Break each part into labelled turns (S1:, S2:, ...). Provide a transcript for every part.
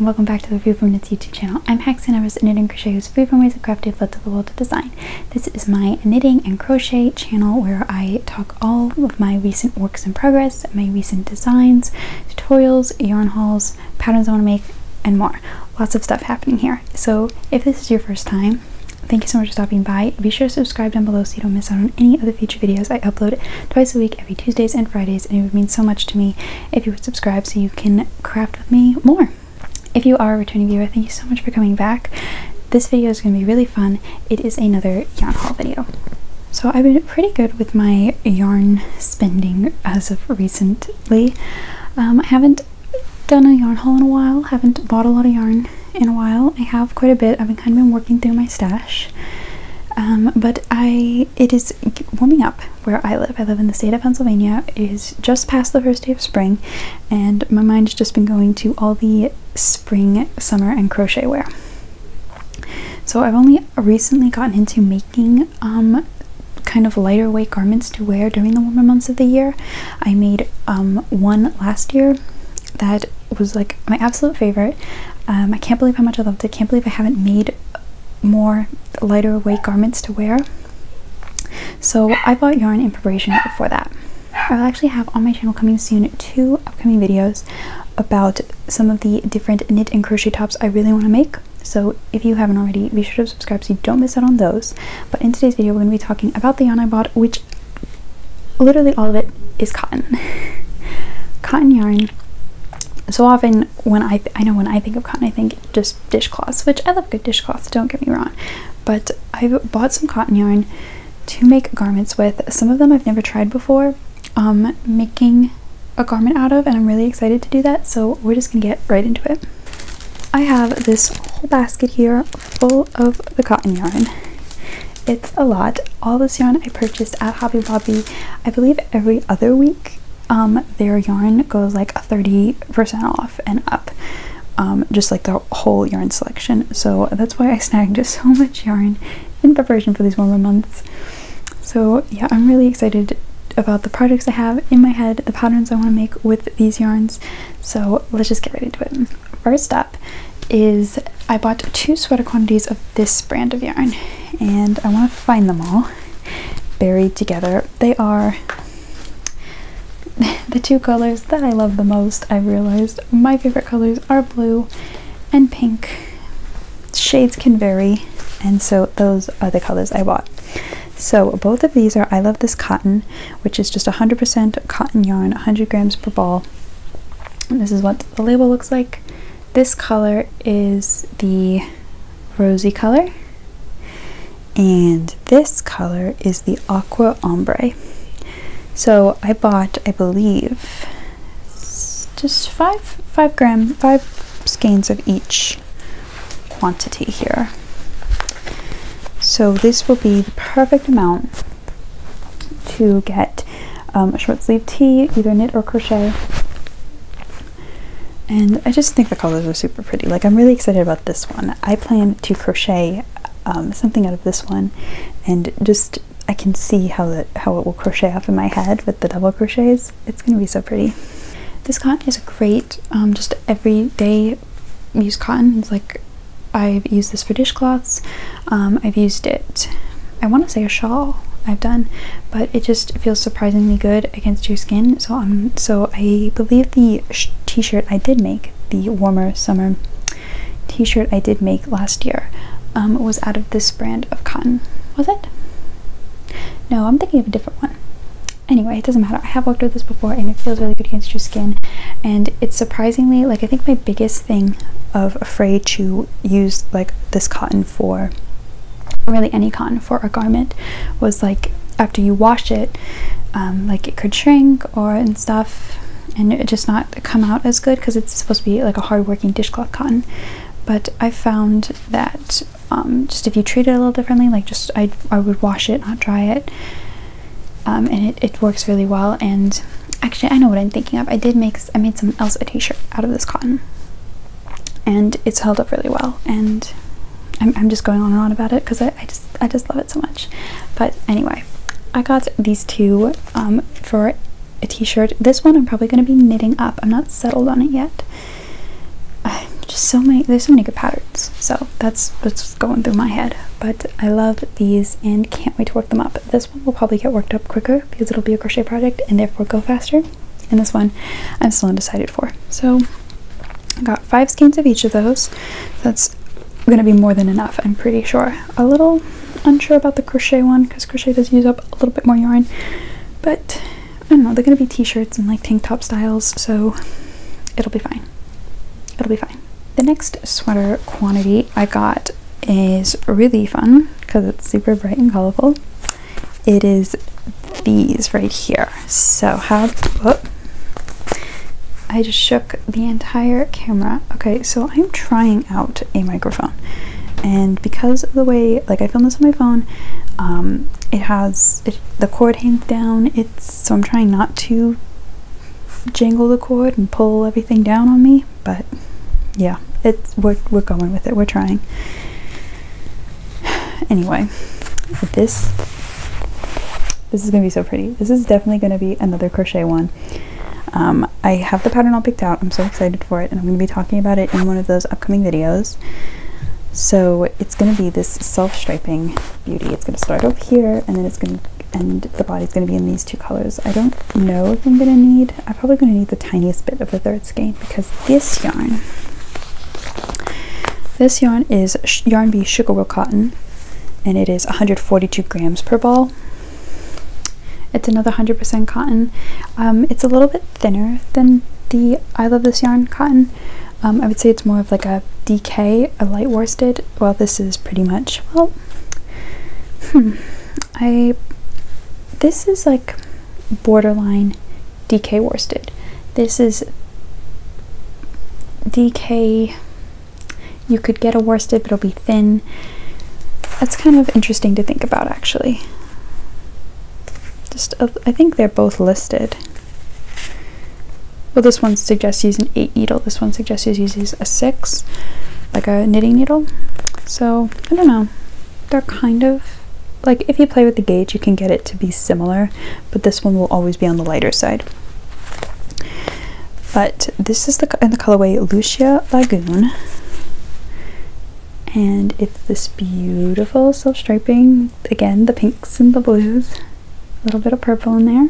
S1: and welcome back to the FreeFormKnits YouTube channel. I'm Haxann Evers, a knit and crochet who's free from ways of crafting led to the world of design. This is my knitting and crochet channel where I talk all of my recent works in progress, my recent designs, tutorials, yarn hauls, patterns I want to make, and more. Lots of stuff happening here. So if this is your first time, thank you so much for stopping by. Be sure to subscribe down below so you don't miss out on any other future videos. I upload twice a week, every Tuesdays and Fridays, and it would mean so much to me if you would subscribe so you can craft with me more. If you are a returning viewer, thank you so much for coming back. This video is going to be really fun. It is another yarn haul video. So I've been pretty good with my yarn spending as of recently. I haven't done a yarn haul in a while, haven't bought a lot of yarn in a while. I have quite a bit. I've been kind of been working through my stash. But it is warming up where I live. I live in the state of Pennsylvania. It is just past the first day of spring, and my mind has just been going to all the spring, summer, and crochet wear. So I've only recently gotten into making kind of lighter weight garments to wear during the warmer months of the year. I made one last year that was like my absolute favorite. I can't believe how much I loved it. Can't believe I haven't made more lighter weight garments to wear. So I bought yarn in preparation for that. I'll actually have on my channel coming soon 2 upcoming videos about some of the different knit and crochet tops I really want to make. So if you haven't already, be sure to subscribe so you don't miss out on those. But in today's video, we're going to be talking about the yarn I bought, which literally all of it is cotton. Cotton yarn. So often when I think of cotton, I think just dishcloths, which I love good dishcloths, don't get me wrong. But I've bought some cotton yarn to make garments with. Some of them I've never tried before making a garment out of, and I'm really excited to do that. So we're just gonna get right into it. I have this whole basket here full of the cotton yarn. It's a lot. All this yarn I purchased at Hobby Lobby, I believe every other week. Their yarn goes like 30% off and up, just like the whole yarn selection. So that's why I snagged so much yarn in preparation for these warmer months. So yeah, I'm really excited about the projects I have in my head, the patterns I want to make with these yarns. So let's just get right into it. First up is I bought 2 sweater quantities of this brand of yarn, and I want to find them all buried together. They are the 2 colors that I love the most. I've realized my favorite colors are blue and pink. Shades can vary, and so those are the colors I bought. So both of these are I Love This Cotton, which is just 100% cotton yarn, 100 grams per ball. And this is what the label looks like. This color is the rosy color, and this color is the aqua ombre. So I bought, I believe, just 5 skeins of each quantity here. So this will be the perfect amount to get a short sleeve tee, either knit or crochet. And I just think the colors are super pretty. Like, I'm really excited about this one. I plan to crochet something out of this one, and just I can see how it will crochet up in my head with the double crochets. It's going to be so pretty. This cotton is a great just everyday use cotton. It's like I've used this for dishcloths. I've used it, I want to say a shawl I've done, but it just feels surprisingly good against your skin. So I believe the t-shirt I did make, the warmer summer t-shirt I did make last year, was out of this brand of cotton. Was it? No, I'm thinking of a different one. Anyway, it doesn't matter. I have worked with this before, and it feels really good against your skin. And it's surprisingly, like, I think my biggest thing of afraid to use like this cotton for, really any cotton for a garment, was like after you wash it, like it could shrink and stuff, and it just not come out as good because it's supposed to be like a hard-working dishcloth cotton. But I found that just if you treat it a little differently, like just I would wash it, not dry it, and it works really well. And actually, I know what I'm thinking of. I made someone else a t-shirt out of this cotton, and it's held up really well. And I'm just going on and on about it because I just love it so much. But anyway, I got these 2 for a t-shirt. This one I'm probably going to be knitting up. I'm not settled on it yet. I'm just there's so many good patterns, so that's what's going through my head. But I love these and can't wait to work them up. This one will probably get worked up quicker because it'll be a crochet project and therefore go faster, and this one I'm still undecided for. So I got 5 skeins of each of those. That's gonna be more than enough, I'm pretty sure. A little unsure about the crochet one because crochet does use up a little bit more yarn, but I don't know, they're gonna be t-shirts and like tank top styles, so it'll be fine. It'll be fine. The next sweater quantity I got is really fun because it's super bright and colorful. It is these right here. So I just shook the entire camera. Okay, so I'm trying out a microphone, and because of the way, like, I filmed this on my phone, the cord hangs down. So I'm trying not to jangle the cord and pull everything down on me, but yeah, we're going with it. We're trying. Anyway, this is gonna be so pretty. This is definitely gonna be another crochet one. I have the pattern all picked out. I'm so excited for it, and I'm going to be talking about it in one of those upcoming videos. So it's going to be this self-striping beauty. It's going to start over here, and then the body's going to be in these 2 colors. I don't know if I'm going to need, I'm probably going to need the tiniest bit of the 3rd skein, because this yarn is Yarn Bee Sugar Will Cotton, and it is 142 grams per ball. It's another 100% cotton. It's a little bit thinner than the I Love This Yarn cotton. I would say it's more of like a DK, a light worsted. Well, this is pretty much, well, this is like borderline DK worsted. This is DK, you could get a worsted, but it'll be thin. That's kind of interesting to think about, actually. I think they're both listed. Well, this one suggests using 8 needle. This one suggests using a 6, like a knitting needle. So I don't know. They're kind of like, if you play with the gauge, you can get it to be similar, but this one will always be on the lighter side. But this is in the colorway Lucia Lagoon, and it's this beautiful self-striping. Again, the pinks and the blues. A little bit of purple in there.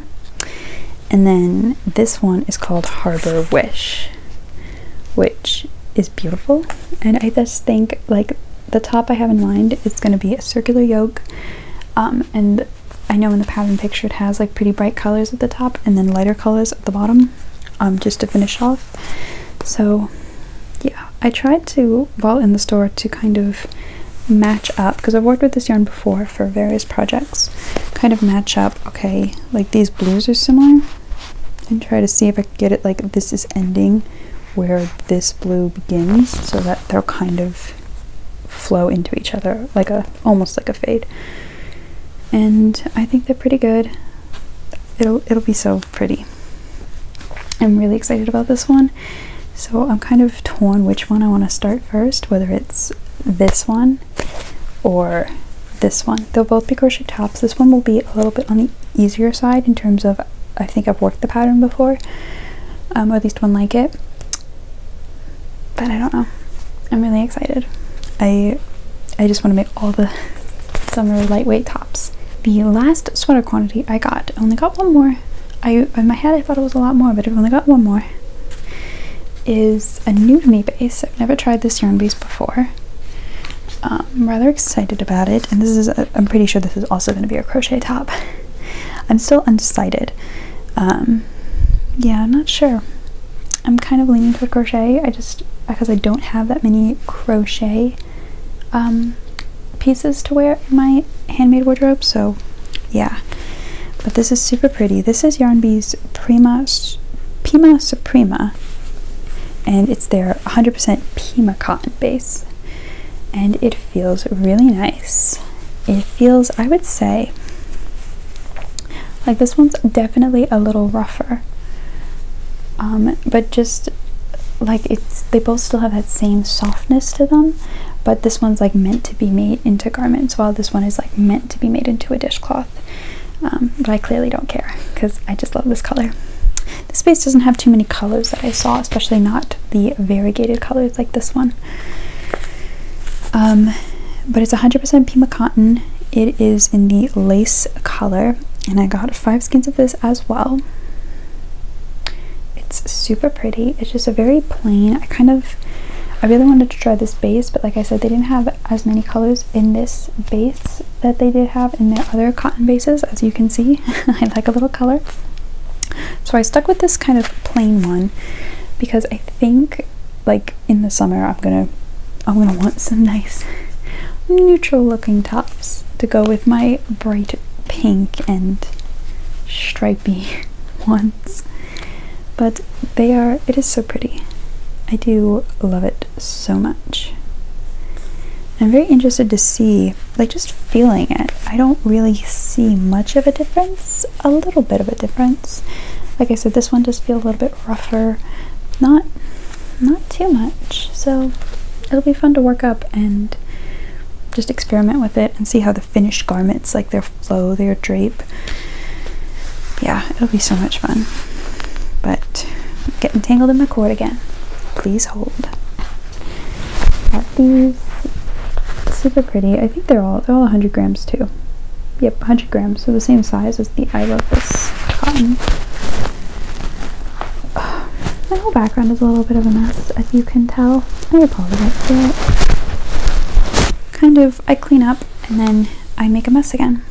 S1: And then this one is called Harbor Wish, which is beautiful. And I just think, like, the top I have in mind is going to be a circular yoke, and I know in the pattern picture it has like pretty bright colors at the top and then lighter colors at the bottom, just to finish off. So yeah, I tried to, while in the store, to kind of match up, because I've worked with this yarn before for various projects, kind of match up, okay, like these blues are similar, and try to see if I can get it like this is ending where this blue begins, so that they'll kind of flow into each other, like almost like a fade. And I think they're pretty good. It'll be so pretty. I'm really excited about this one. So I'm kind of torn which one I want to start first, whether it's this one or this one. They'll both be crochet tops. This one will be a little bit on the easier side in terms of, I think I've worked the pattern before, or at least one like it. But I don't know. I'm really excited. I just want to make all the summer lightweight tops. The last sweater quantity I got, only got one more. In my head I thought it was a lot more, but I've only got one more. Is a new to me base. I've never tried this yarn base before. I'm rather excited about it, and this is I'm pretty sure this is also going to be a crochet top. I'm still undecided. Yeah, I'm not sure. I'm kind of leaning toward crochet. Because I don't have that many crochet pieces to wear in my handmade wardrobe, so yeah. But this is super pretty. This is Yarn Bee's Pima Suprema, and it's their 100% Pima cotton base, and it feels really nice. It feels, I would say, like this one's definitely a little rougher, but just like they both still have that same softness to them, but this one's like meant to be made into garments, while this one is like meant to be made into a dishcloth. But I clearly don't care because I just love this color. This base doesn't have too many colors that I saw, especially not the variegated colors like this one. But it's 100% Pima cotton. It is in the lace color, and I got 5 skeins of this as well. It's super pretty. It's just a very plain, I really wanted to try this base, but like I said, they didn't have as many colors in this base that they did have in their other cotton bases, as you can see. I like a little color. So I stuck with this kind of plain one because I think like in the summer I'm gonna want some nice neutral looking tops to go with my bright pink and stripy ones. But it is so pretty. I do love it so much. I'm very interested to see, like, just feeling it. I don't really see much of a difference, a little bit of a difference. Like I said, this one does feel a little bit rougher, not too much. So it'll be fun to work up and just experiment with it and see how the finished garments, like their flow, their drape. Yeah, it'll be so much fun. But I'm getting tangled in my cord again. Please hold. Got these, super pretty. I think they're all 100 grams too. Yep, 100 grams, so the same size as the I Love This cotton. My whole background is a little bit of a mess, as you can tell. I apologize for it. I clean up and then I make a mess again.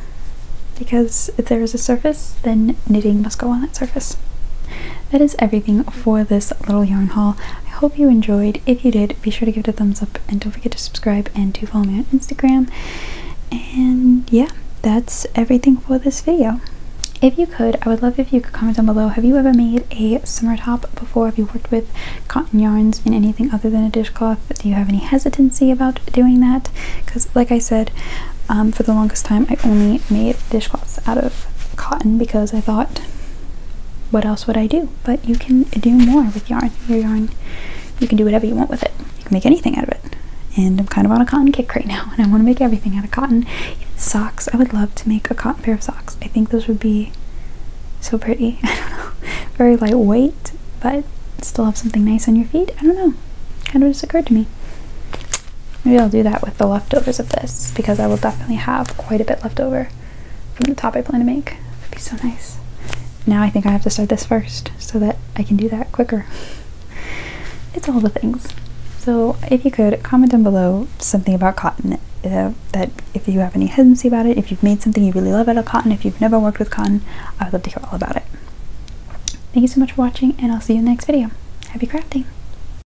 S1: Because if there is a surface, then knitting must go on that surface. That is everything for this little yarn haul. I hope you enjoyed. If you did, be sure to give it a thumbs up and don't forget to subscribe and to follow me on Instagram. And yeah, that's everything for this video. If you could, I would love if you could comment down below. Have you ever made a summer top before? Have you worked with cotton yarns in anything other than a dishcloth? Do you have any hesitancy about doing that? Because like I said, for the longest time I only made dishcloths out of cotton because I thought, what else would I do? But you can do more with yarn. Your yarn, you can do whatever you want with it. You can make anything out of it. And I'm kind of on a cotton kick right now, and I want to make everything out of cotton. Even socks. I would love to make a cotton pair of socks. I think those would be so pretty. I don't know. Very lightweight, but still have something nice on your feet. I don't know. Kind of just occurred to me. Maybe I'll do that with the leftovers of this, because I will definitely have quite a bit left over from the top I plan to make. That'd be so nice. Now I think I have to start this first so that I can do that quicker. It's all the things. So if you could, comment down below something about cotton, that if you have any hesitancy about it, if you've made something you really love out of cotton, if you've never worked with cotton, I would love to hear all about it. Thank you so much for watching, and I'll see you in the next video. Happy crafting!